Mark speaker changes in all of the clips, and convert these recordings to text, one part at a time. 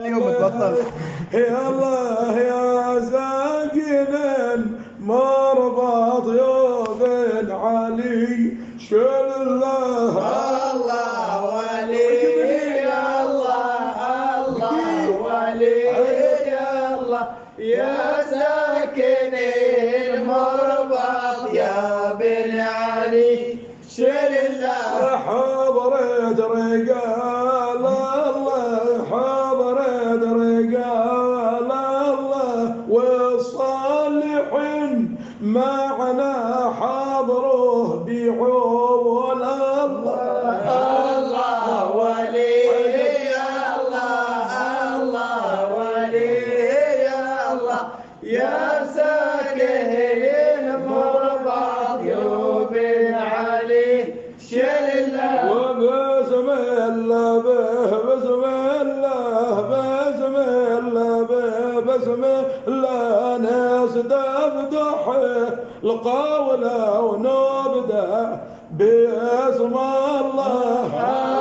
Speaker 1: يوم تبطل.
Speaker 2: يا الله يا ساكن مربط يوم علي شل الله
Speaker 1: الله ولي الله الله ولي الله يا ساكن المربط يا بن علي شل الله
Speaker 2: حضرت رجال الله حضرت رجال الله والصالحين معنا حضروه بعون الله
Speaker 1: الله ولي الله الله ولي الله يا ساكن المربط يا بن علي شل الله
Speaker 2: وبسم الله بسم الله بسم الله بسم الله نستفتح القول ونبدا باسم الله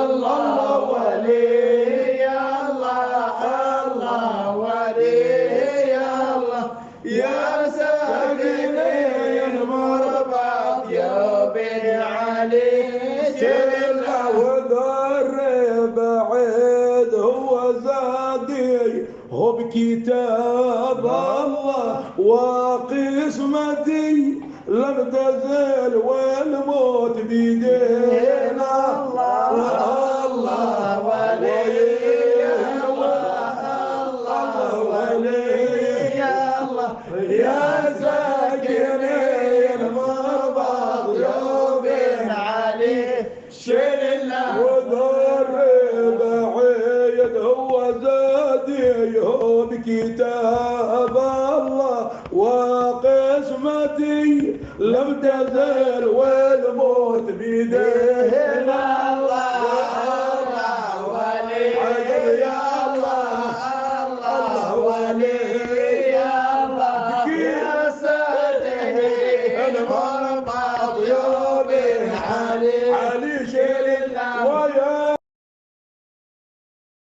Speaker 1: الله ولي الله الله ولي الله يا ساكن المربط يا بن علي شل
Speaker 2: وذر بعيد هو زادي هو بكتاب الله وقسمتي لم تزل والموت بيدينا
Speaker 1: الله ولي الله الله ولي الله يا ساكن المربط يا بن علي شل الله
Speaker 2: وذر بعيد هو زادي هو بكتاب الله وقسمتي لم تزل والموت بيدينا
Speaker 1: الله ولي
Speaker 2: عجب يا